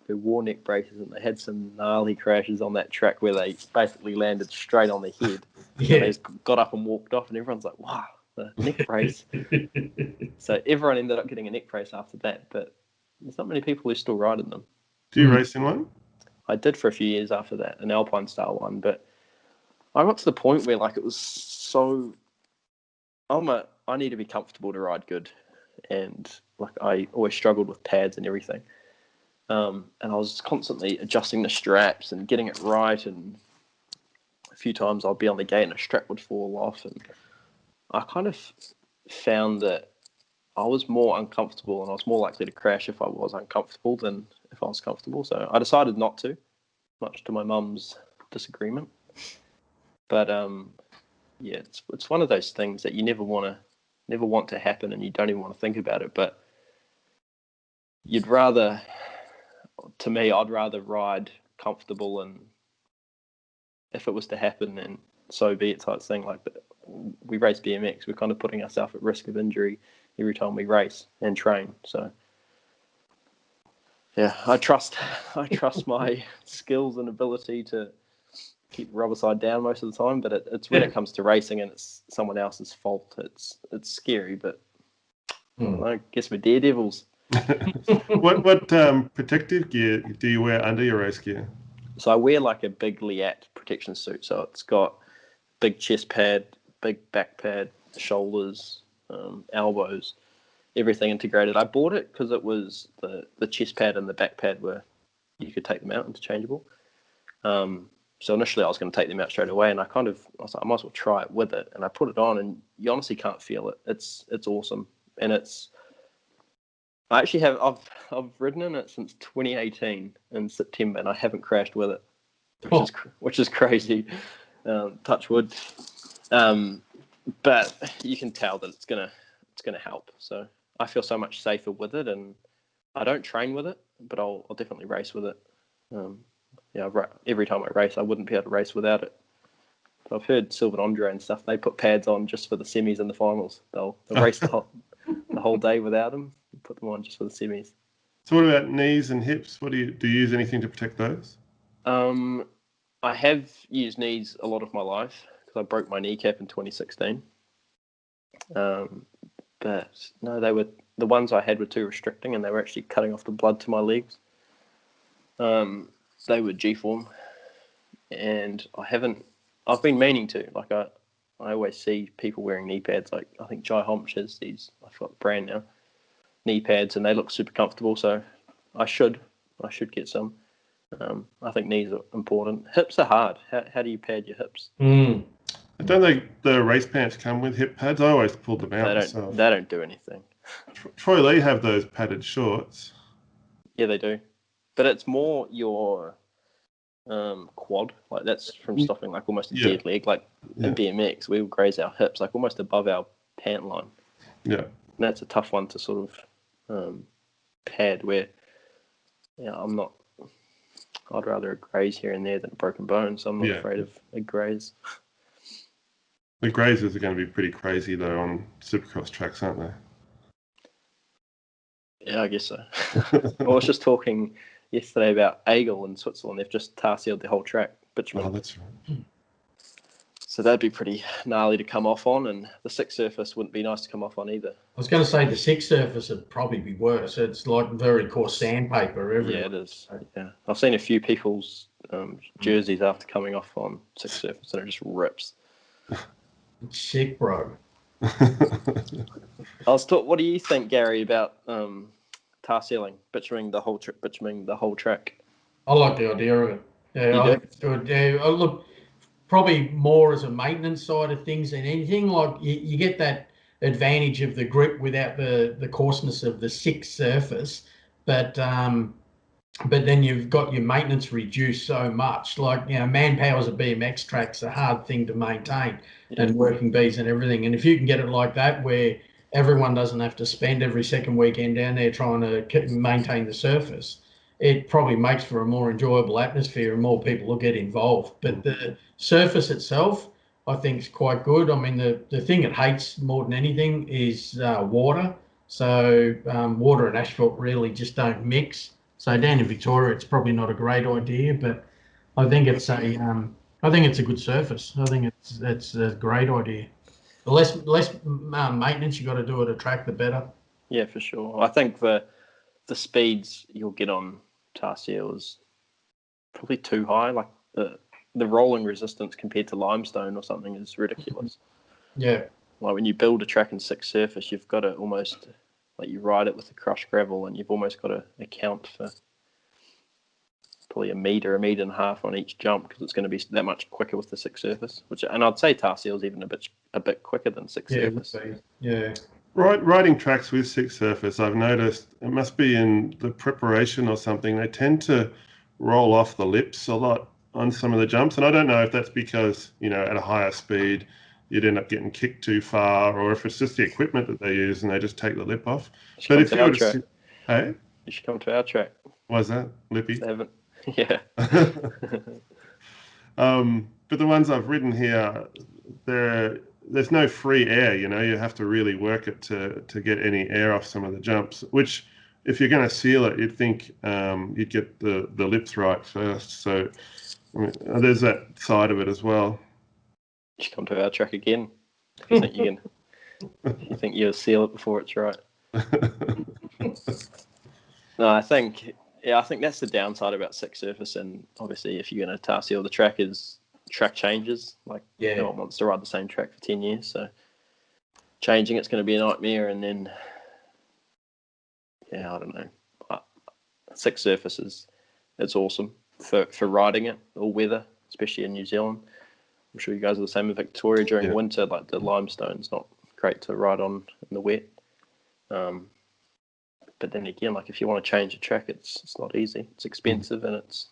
wore neck braces, and they had some gnarly crashes on that track where they basically landed straight on their head. Yeah. And they just got up and walked off, and everyone's like, wow, the neck brace. So everyone ended up getting a neck brace after that, but there's not many people who still ride in them. Do you race in one? I did for a few years after that, an Alpine style one, but I got to the point where like it was so, I need to be comfortable to ride good, and like I always struggled with pads and everything. And I was constantly adjusting the straps and getting it right, and a few times I'd be on the gate and a strap would fall off, and I kind of found that I was more uncomfortable and I was more likely to crash if I was uncomfortable than if I was comfortable. So I decided not to, much to my mum's disagreement. But it's one of those things that you never want to happen, and you don't even want to think about it. But I'd rather ride comfortable, and if it was to happen, then so be it type thing. Like we race BMX, we're kind of putting ourselves at risk of injury every time we race and train. So yeah, I trust my skills and ability to keep the rubber side down most of the time, but it's when it comes to racing and it's someone else's fault, it's scary. But I guess we're daredevils. What protective gear do you wear under your race gear? So I wear like a big Liat protection suit. So it's got big chest pad, big back pad, shoulders, elbows, everything integrated. I bought it because it was the chest pad and the back pad you could take them out interchangeable. So initially I was going to take them out straight away, and I was like, I might as well try it with it. And I put it on, and you honestly can't feel it. It's awesome, and I actually I've ridden in it since 2018 in September, and I haven't crashed with it, which is crazy. Touch wood, but you can tell that it's gonna help. So I feel so much safer with it, and I don't train with it, but I'll definitely race with it. Every time I race, I wouldn't be able to race without it. But I've heard Sylvan Andre and stuff, they put pads on just for the semis and the finals. They'll race the whole day without them, and put them on just for the semis. So what about knees and hips? What do you use anything to protect those? I have used knees a lot of my life because I broke my kneecap in 2016. But no, the ones I had were too restricting, and they were actually cutting off the blood to my legs. They were G-form, and I've been meaning to. Like I always see people wearing knee pads. Like I think Jai Homch has these, I forgot the brand now, knee pads, and they look super comfortable. So I should get some. I think knees are important. Hips are hard. How do you pad your hips? Don't the race pants come with hip pads? I always pulled them out myself. They don't do anything. Troy Lee have those padded shorts. Yeah, they do. But it's more your quad. Like that's from stopping like almost a dead leg. Like in BMX, we will graze our hips like almost above our pant line. Yeah. And that's a tough one to sort of pad where I'd rather a graze here and there than a broken bone, so I'm not afraid of a graze. The grazers are going to be pretty crazy though on supercross tracks, aren't they? Yeah, I guess so. I was just talking yesterday about Aigle in Switzerland. They've just tar sealed the whole track, bitumen. Oh, that's right. So that'd be pretty gnarly to come off on, and the 6 surface wouldn't be nice to come off on either. I was going to say the 6 surface would probably be worse. It's like very coarse sandpaper everywhere. Yeah, it is. Yeah, I've seen a few people's jerseys after coming off on 6 surface, and it just rips. It's sick, bro. What do you think, Gary, about tar sealing, bitumening the whole track? I like the idea of it. Yeah, I think it's good. Yeah, look, probably more as a maintenance side of things than anything. Like you get that advantage of the grip without the coarseness of the 6 surface, but then you've got your maintenance reduced so much. Like, manpower's a BMX track's a hard thing to maintain, and working bees and everything. And if you can get it like that, where everyone doesn't have to spend every second weekend down there trying to maintain the surface, it probably makes for a more enjoyable atmosphere and more people will get involved. But the surface itself, I think, is quite good. I mean, the thing it hates more than anything is water. So water and asphalt really just don't mix. So down in Victoria, it's probably not a great idea, but I think it's a good surface. I think it's a great idea. The less maintenance you got to do at a track, the better. Yeah, for sure. I think the speeds you'll get on tar seal is probably too high. Like the rolling resistance compared to limestone or something is ridiculous. Yeah. Like when you build a track in 6 surface, you've got to almost, like, you ride it with the crushed gravel, and you've almost got to account for probably a metre and a half on each jump, because it's going to be that much quicker with the 6 surface. And I'd say tar seal's even a bit quicker than 6 surface. Yeah. Riding tracks with 6 surface, I've noticed it must be in the preparation or something. They tend to roll off the lips a lot on some of the jumps, and I don't know if that's because at a higher speed you'd end up getting kicked too far, or if it's just the equipment that they use and they just take the lip off. But if you were to, hey, you should come to our track. Why's that, Lippy? They haven't. Yeah. But the ones I've ridden here, there's no free air. You have to really work it to get any air off some of the jumps. Which, if you're going to seal it, you'd think you'd get the lips right first. So there's that side of it as well. You should come to our track again. You think you think you'll seal it before it's right? No, I think that's the downside about 6 surface, and obviously if you're going to tar seal the track is track changes. Like, Yeah. no one wants to ride the same track for 10 years. So changing it's going to be a nightmare. And then, I don't know. Six surfaces, it's awesome for riding it, all weather, especially in New Zealand. I'm sure you guys are the same in Victoria during winter. Like the limestone's not great to ride on in the wet. But then again, like if you want to change a track, it's not easy. It's expensive and it's...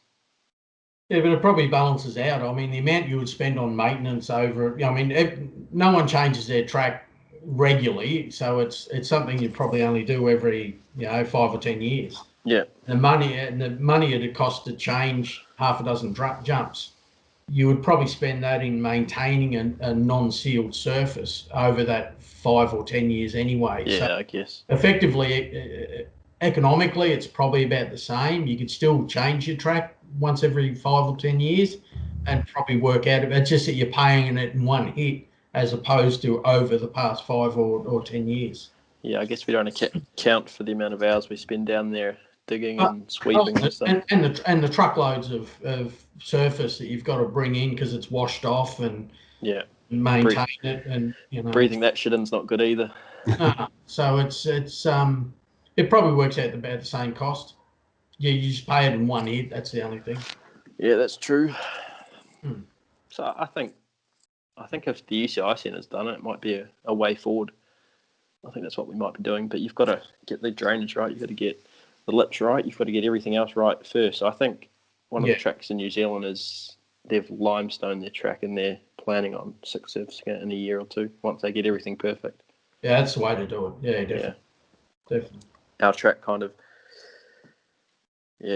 Yeah, but it probably balances out. I mean, the amount you would spend on maintenance over, I mean, no one changes their track regularly, so it's something you probably only do every 5 or 10 years. Yeah. The money it costs to change half a dozen jumps, you would probably spend that in maintaining a non-sealed surface over that 5 or 10 years anyway. Yeah, so I guess. Effectively, economically, it's probably about the same. You could still change your track once every 5 or 10 years and probably work out. It's just that you're paying it in one hit as opposed to over the past 5 or 10 years. Yeah, I guess we don't account for the amount of hours we spend down there digging and sweeping and stuff. And the truckloads of surface that you've got to bring in because it's washed off and maintain it, and breathing that shit in's not good either. So it probably works out about the same cost. You just pay it in one hit. That's the only thing. Yeah, that's true. So I think if the ECI Centre's done it, it might be a way forward. I think that's what we might be doing. But you've got to get the drainage right. You've got to get the lips right. You've got to get everything else right first. So I think one of the tracks in New Zealand is they've limestoned their track and they're planning on six surfacing it in a year or two once they get everything perfect. Yeah, that's the way to do it. Yeah, definitely. Definitely. Our track kind of,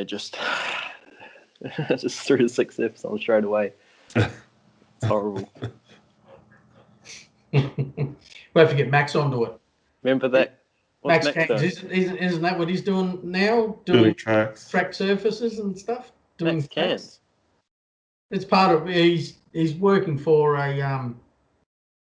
just threw the six surface on straight away. It's horrible. We'll have to get Max onto it. Remember that? Max isn't that what he's doing now? Doing tracks, track surfaces and stuff. Doing Max tracks. It's part of he's working for a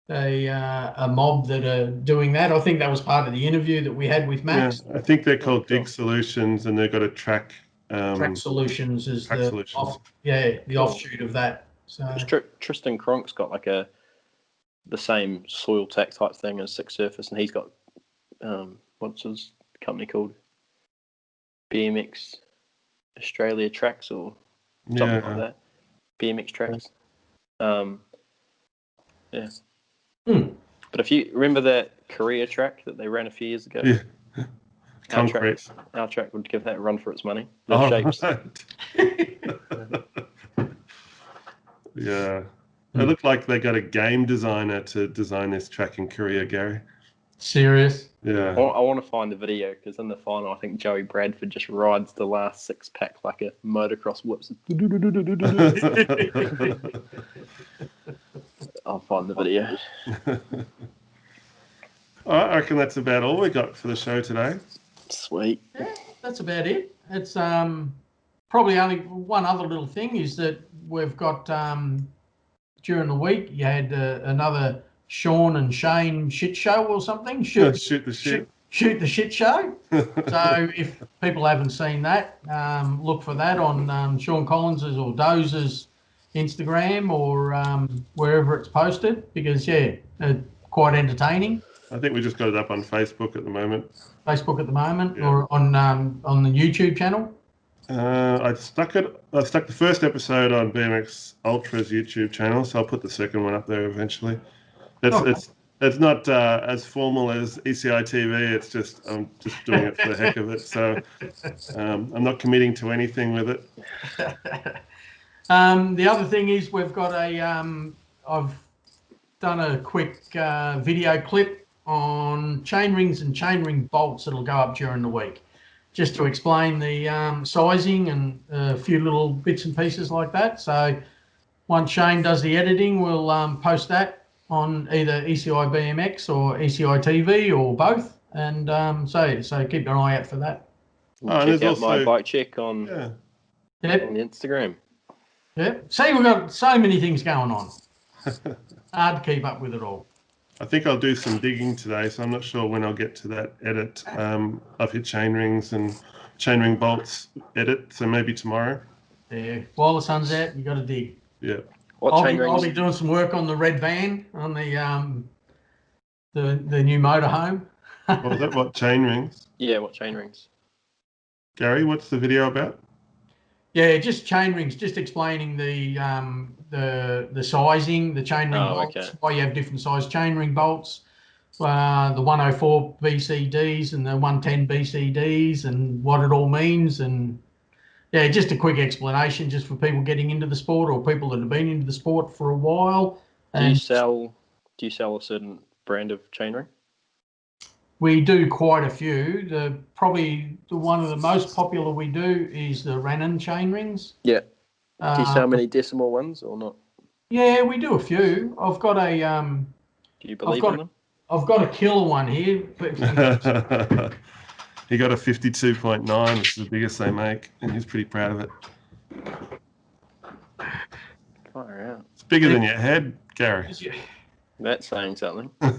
mob that are doing that. I think that was part of the interview that we had with Max. Yeah, I think they're called Dig Solutions, and they've got a track. Track Solutions is the offshoot of that. So Tristan Cronk's got like the same soil tech type thing as Six Surface, and he's got what's his company called? BMX Australia Tracks or something like that. BMX Tracks. But if you remember that Korea track that they ran a few years ago, concrete. Our track would give that a run for its money. Shapes. Right. Yeah. It looked like they got a game designer to design this track in Korea, Gary. Serious? Yeah. I want to find the video because in the final, I think Joey Bradford just rides the last six pack like a motocross whips. I'll find the video. All right, I reckon that's about all we got for the show today. Sweet. Yeah, that's about it. It's probably only one other little thing is that we've got during the week you had another Sean and Shane shit show or something. Shoot the shit show. So if people haven't seen that, look for that on Sean Collins's or Dozer's Instagram or wherever it's posted because quite entertaining. I think we just got it up on Facebook at the moment. Or on the YouTube channel. I stuck the first episode on BMX Ultra's YouTube channel, so I'll put the second one up there eventually. It's not as formal as ECITV. It's just I'm just doing it for the heck of it. So I'm not committing to anything with it. The other thing is we've got I've done a quick video clip on chain rings and chain ring bolts that'll go up during the week, just to explain the sizing and a few little bits and pieces like that. So once Shane does the editing, we'll post that on either ECI BMX or ECI TV or both. And so keep an eye out for that. Check out my bike check on on the Instagram. Yeah. See, we've got so many things going on. Hard to keep up with it all. I think I'll do some digging today, so I'm not sure when I'll get to that edit of your chain rings and chain ring bolts edit. So maybe tomorrow. Yeah. While the sun's out, you got to dig. Yeah. What chain I'll rings? be doing some work on the red van on the new motorhome. What was that? What chain rings? Yeah, what chain rings? Gary, what's the video about? Yeah, just chain rings. Just explaining the sizing, the chain ring bolts, okay. why you have different size chain ring bolts, the 104 BCDs and the 110 BCDs, and what it all means. And yeah, just a quick explanation, just for people getting into the sport or people that have been into the sport for a while. Do you sell a certain brand of chain ring? We do quite a few. Probably the one of the most popular we do is the Rannon chain rings. Yeah. Do you sell many decimal ones or not? Yeah, we do a few. I've got a Do you believe in them? I've got a killer one here. He got a 52.9, which is the biggest they make, and he's pretty proud of it. Far out. It's bigger than your head, Gary. That's saying something. A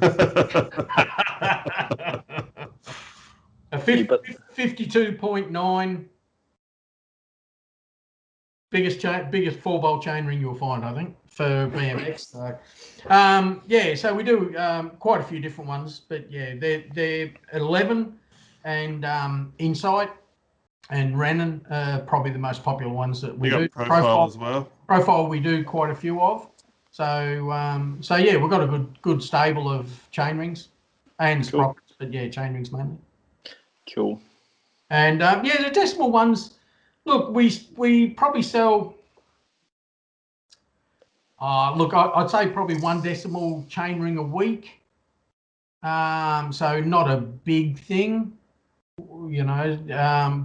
52.9 biggest 4-bolt chain ring you'll find, I think, for BMX. So, yeah, so we do quite a few different ones, but yeah, they're 11 and Insight and Rannon are probably the most popular ones that we do. Profile as well. Profile we do quite a few of. So yeah, we've got a good stable of chain rings and sprockets, but yeah, chain rings mainly. Cool. And yeah, the decimal ones. Look, we probably sell. Look, I'd say probably 1 decimal chain ring a week. So not a big thing, you know.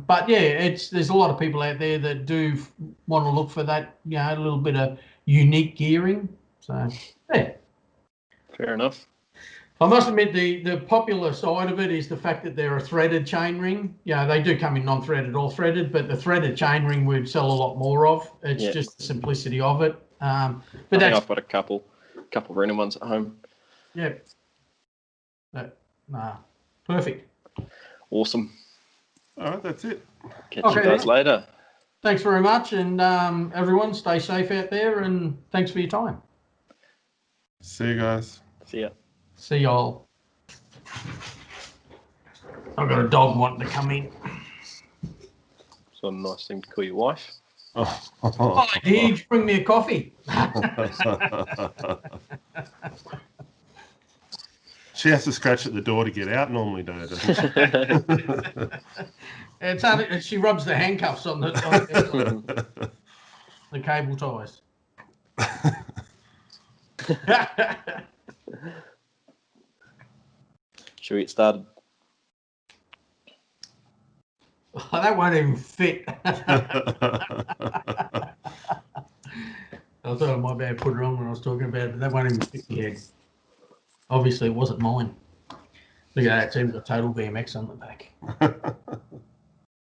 But yeah, there's a lot of people out there that do want to look for that, you know, a little bit of unique gearing. So yeah. Fair enough. I must admit the popular side of it is the fact that they're a threaded chain ring. Yeah, they do come in non-threaded or threaded, but the threaded chain ring we'd sell a lot more of. It's just the simplicity of it. But I think I've got a couple random ones at home. Yeah. Perfect. Awesome. All right, that's it. Catch you guys later. Thanks very much, and everyone stay safe out there, and thanks for your time. See you guys. See ya. See y'all. I've got a dog wanting to come in. It's not a nice thing to call your wife. Oh, did you bring me a coffee? She has to scratch at the door to get out normally, doesn't she? It's only, she rubs the handcuffs on the cable ties. Should we get started? Oh, that won't even fit. I thought I might be able to put it on when I was talking about it, but that won't even fit the head. Obviously, it wasn't mine. Look at that, it's even got Total BMX on the back.